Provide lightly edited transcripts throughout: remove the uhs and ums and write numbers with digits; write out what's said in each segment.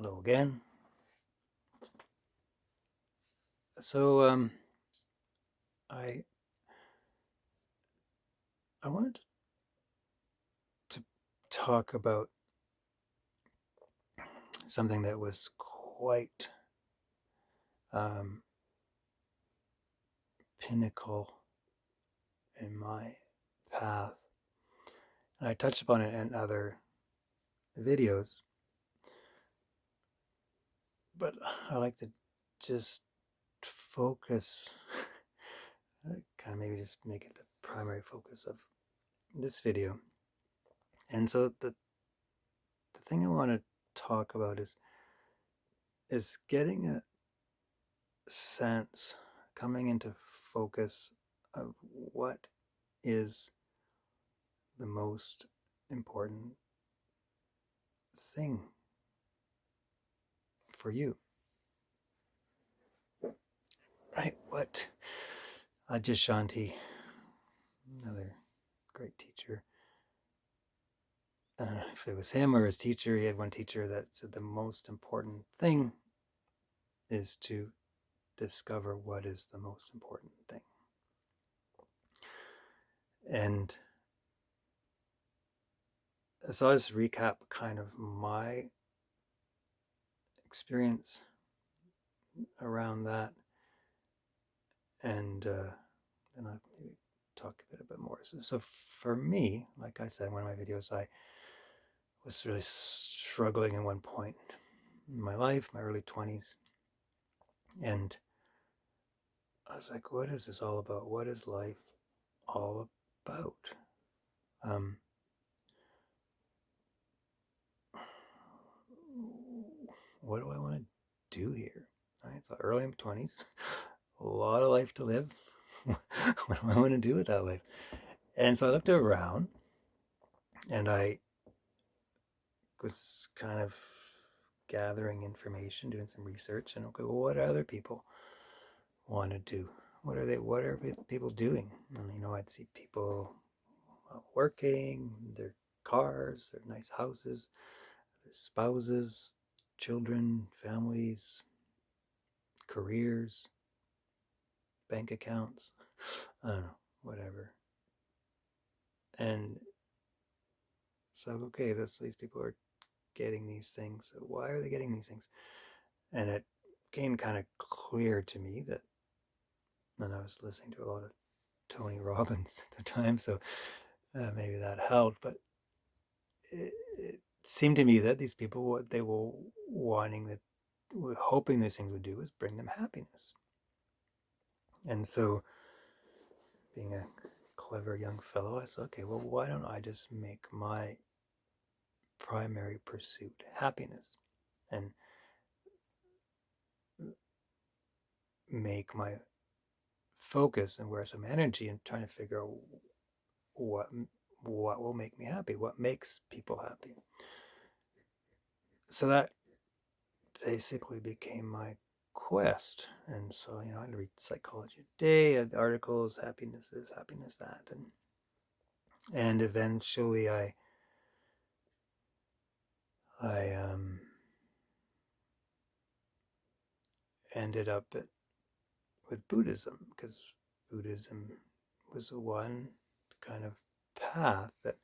Hello again. So I I wanted to talk about something that was quite um, pinnacle in my path, and I touched upon it in other videos, but I like to just focus, kind of maybe just make it the primary focus of this video. And so the thing I want to talk about is getting a sense, coming into focus of what is the most important thing for you, right? What Shanti, another great teacher, I don't know if it was him or his teacher, he had one teacher that said the most important thing is to discover what is the most important thing. And so I'll just recap kind of my experience around that, and then I'll maybe talk a bit more. So for me, like I said in one of my videos, I was really struggling at one point in my life, my early 20s, and I was like, what is this all about? What is life all about? Um, what do I want to do here? Right, so early in my 20s, a lot of life to live. What do I want to do with that life? And so I looked around, and I was kind of gathering information, doing some research, and okay, well, what do other people want to do? What are people doing? And I'd see people working, their cars, their nice houses, their spouses, children, families, careers, bank accounts, I don't know, whatever. And so, okay, these people are getting these things. So why are they getting these things? And it became kind of clear to me that, and I was listening to a lot of Tony Robbins at the time, so maybe that helped. But it seemed to me that these people, what they were wanting, that were hoping these things would do, was bring them happiness. And so, being a clever young fellow, I said, okay, well, why don't I just make my primary pursuit happiness, and make my focus and wear some energy in trying to figure out what will make me happy, what makes people happy. So that basically became my quest. And so, I'd read Psychology Today, articles, happiness this, happiness that, and eventually I ended up with Buddhism, because Buddhism was one kind of path that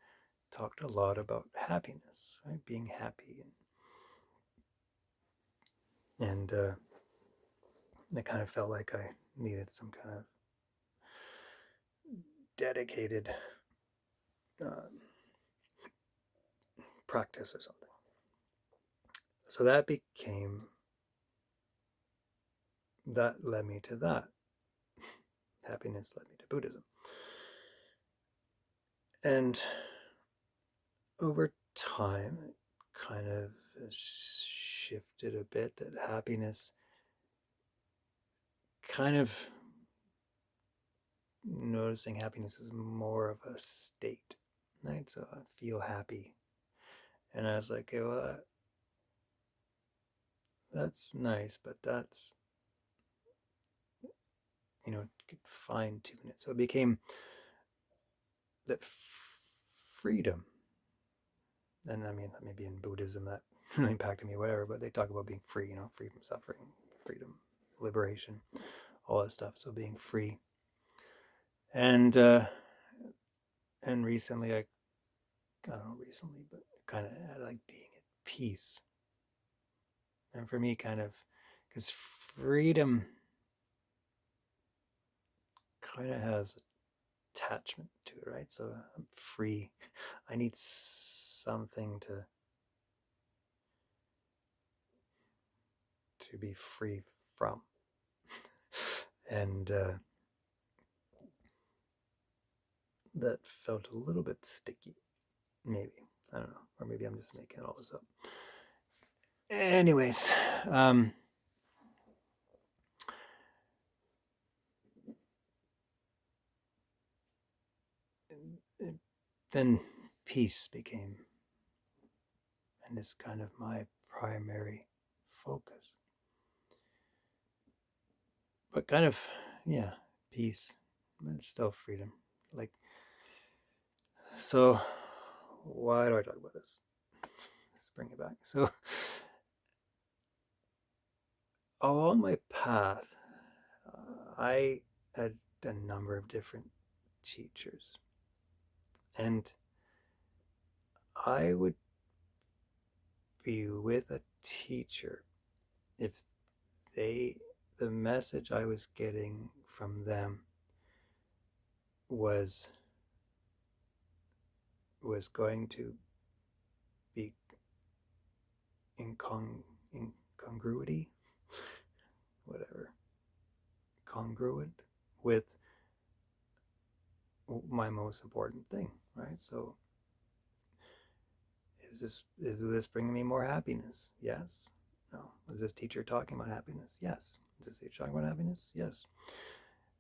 talked a lot about happiness, right? Being happy, and I kind of felt like I needed some kind of dedicated uh, practice or something. So that led me to that. Happiness led me to Buddhism. And over time, it kind of shifted a bit, that happiness kind of noticing happiness is more of a state, right? So I feel happy. And I was like, okay, well, that's nice, but that's, fine tune it. So it became that freedom and I mean, maybe in Buddhism that really impacted me, whatever, but they talk about being free, free from suffering, freedom, liberation, all that stuff. So being free. And recently, I don't know recently, but kind of I like being at peace. And for me, kind of, because freedom kind of has attachment to it, right? So I'm free. I need something to be free from. And that felt a little bit sticky, maybe. I don't know. Or maybe I'm just making all this up. Anyways, then peace became, and is kind of my primary focus. But kind of, yeah, peace, but it's still freedom. Like, so why do I talk about this? Let's bring it back. So along my path, I had a number of different teachers, and I would be with a teacher if the message I was getting from them was going to be incongruity, whatever, congruent with my most important thing, right? So is this bringing me more happiness? Yes. No. Is this teacher talking about happiness? Yes. Is this teacher talking about happiness? Yes.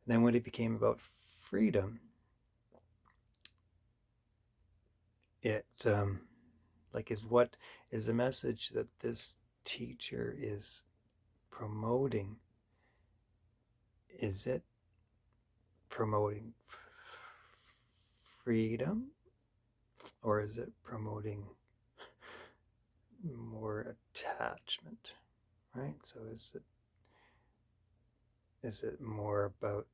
And then when it became about freedom, it like is the message that this teacher is promoting, is it promoting freedom, or is it promoting more attachment, right? So is it more about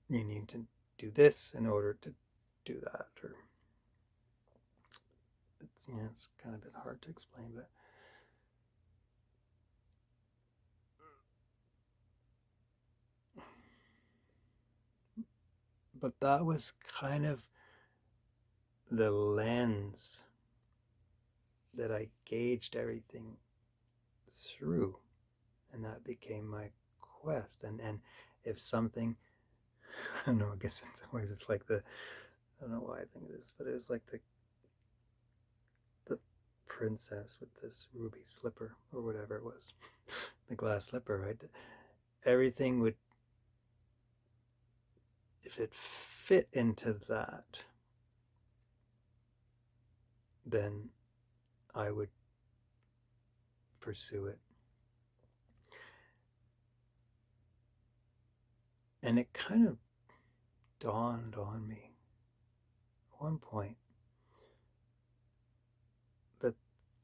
you need to do this in order to do that, or it's kind of a bit hard to explain, but that was kind of the lens that I gauged everything through, and that became my quest. And if something, I don't know, I guess in some ways it's like I don't know why I think of this, but it was like the princess with this ruby slipper or whatever it was, the glass slipper, right? Everything would, if it fit into that, then I would pursue it. And it kind of dawned on me at one point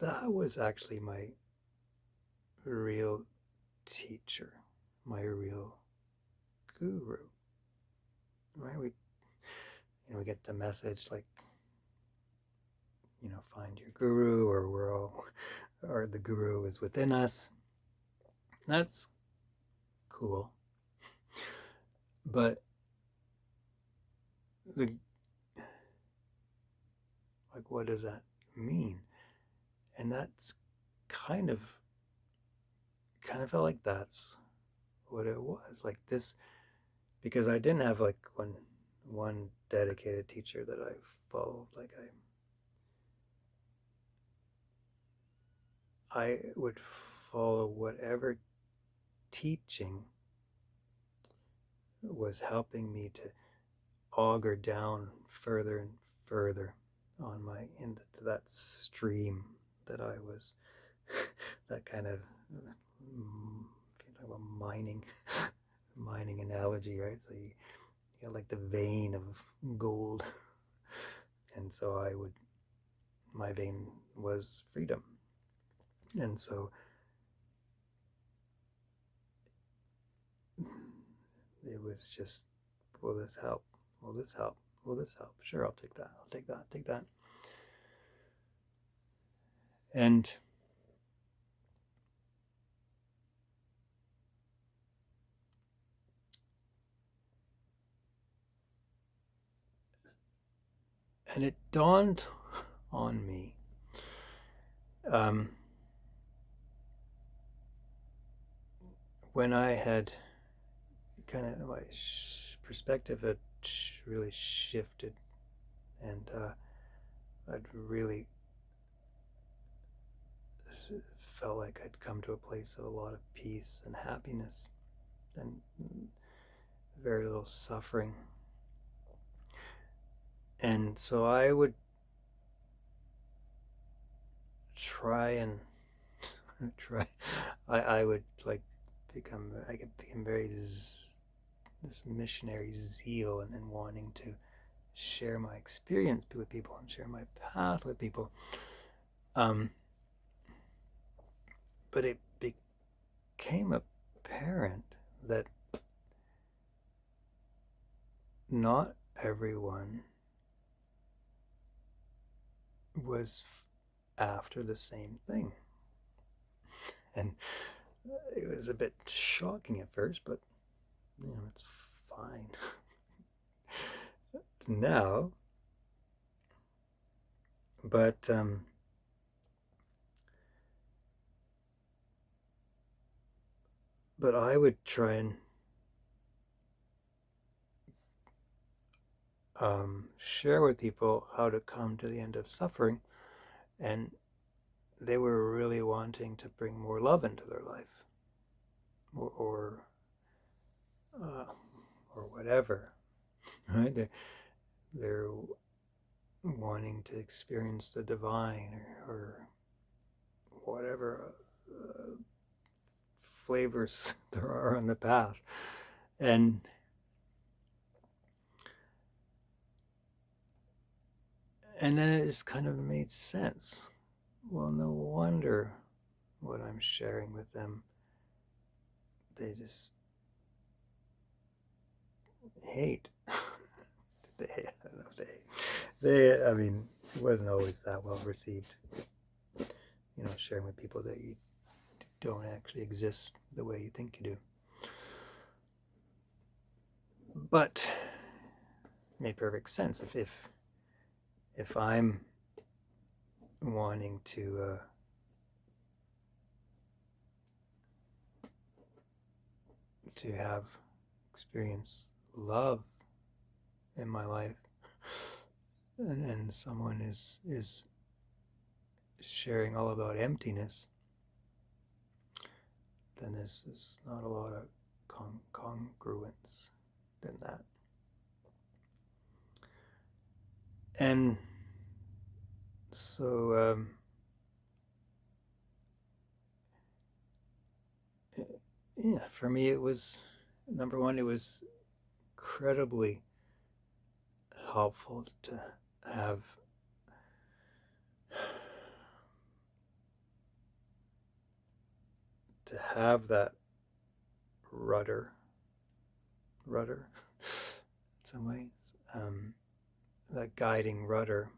that was actually my real teacher, my real guru, right? We get the message like, find your guru, or the guru is within us. That's cool. But what does that mean? And that's kind of felt like that's what it was. Like this, because I didn't have like one dedicated teacher that I followed. Like I would follow whatever teaching was helping me to auger down further and further on into that stream that I was that kind of mining analogy, right? So you got like the vein of gold, and so I would my vein was freedom. And so it was just, will this help? Will this help? Will this help? Sure, I'll take that. I'll take that. Take that. And it dawned on me, when I had kind of, my perspective had really shifted, and I'd really felt like I'd come to a place of a lot of peace and happiness and very little suffering. And so I would try and I would like become very this missionary zeal and wanting to share my experience with people and share my path with people. But it became apparent that not everyone was after the same thing. And it was a bit shocking at first, but it's fine. Now, but I would try and share with people how to come to the end of suffering, and they were really wanting to bring more love into their life, or whatever, right? They're wanting to experience the divine, or whatever flavors there are on the path. And then it just kind of made sense. Well, no wonder what I'm sharing with them, they just hate. I don't know if they I mean, it wasn't always that well received, sharing with people that you don't actually exist the way you think you do. But it made perfect sense. If I'm wanting to have experience love in my life, and someone is sharing all about emptiness, then there's not a lot of congruence in that. And so for me, it was, number one, it was incredibly helpful to have that rudder in some ways, that guiding rudder.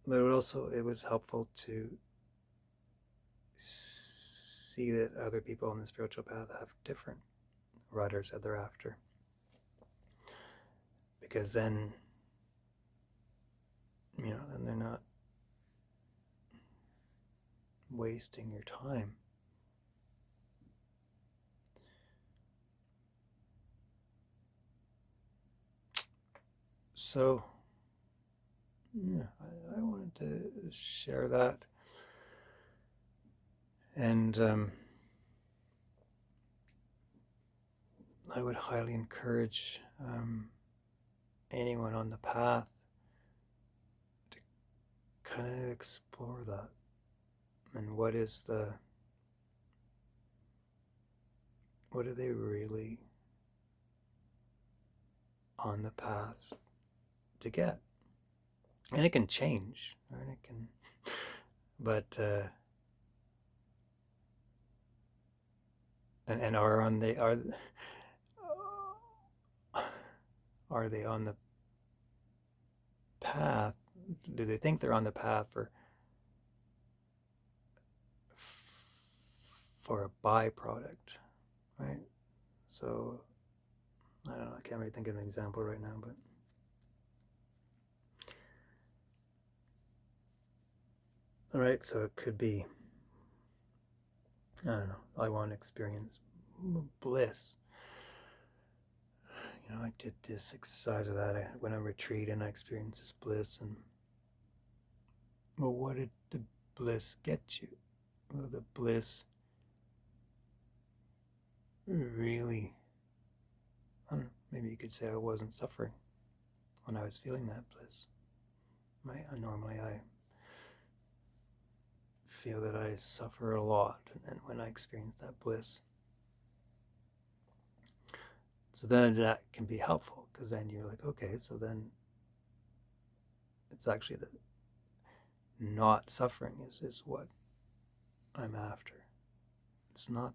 But it was helpful to see that other people on the spiritual path have different rudders that they're after, because then then they're not wasting your time. So I wanted to share that, and I would highly encourage anyone on the path to kind of explore that. And what are they really on the path to get. And it can change, right? It can, but and are they on the path? Do they think they're on the path for a byproduct, right? So I don't know. I can't really think of an example right now, but all right. So it could be, I don't know. I want to experience bliss. You know, I did this exercise of that. I went on retreat and I experienced this bliss. And well, what did the bliss get you? Well, the bliss really, I don't know, maybe you could say I wasn't suffering when I was feeling that bliss. Right? Normally I feel that I suffer a lot, and when I experience that bliss, so then that can be helpful, because then you're like, okay, so then it's actually the not suffering is what I'm after. It's not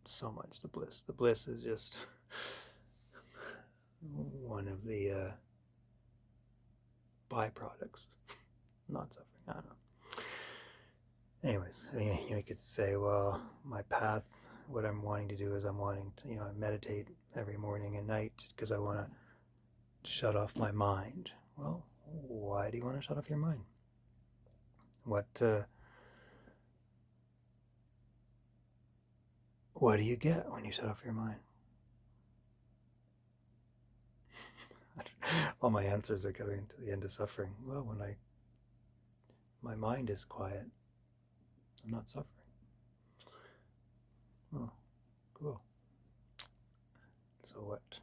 so much the bliss. The bliss is just one of the byproducts. Not suffering. I don't know. Anyways, I mean, you could say, well, my path, what I'm wanting to do is I'm wanting to, meditate every morning and night because I want to shut off my mind. Well, why do you want to shut off your mind? What do you get when you shut off your mind? All my answers are coming to the end of suffering. Well, when my mind is quiet, I'm not suffering. Oh, cool. So what?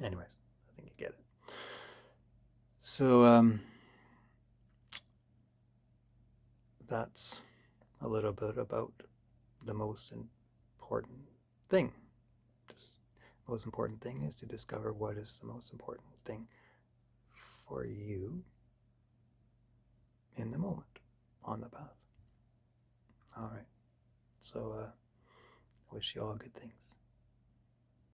Anyways, I think you get it. So that's a little bit about the most important thing. The most important thing is to discover what is the most important thing for you in the moment, on the path. All right. So I wish you all good things.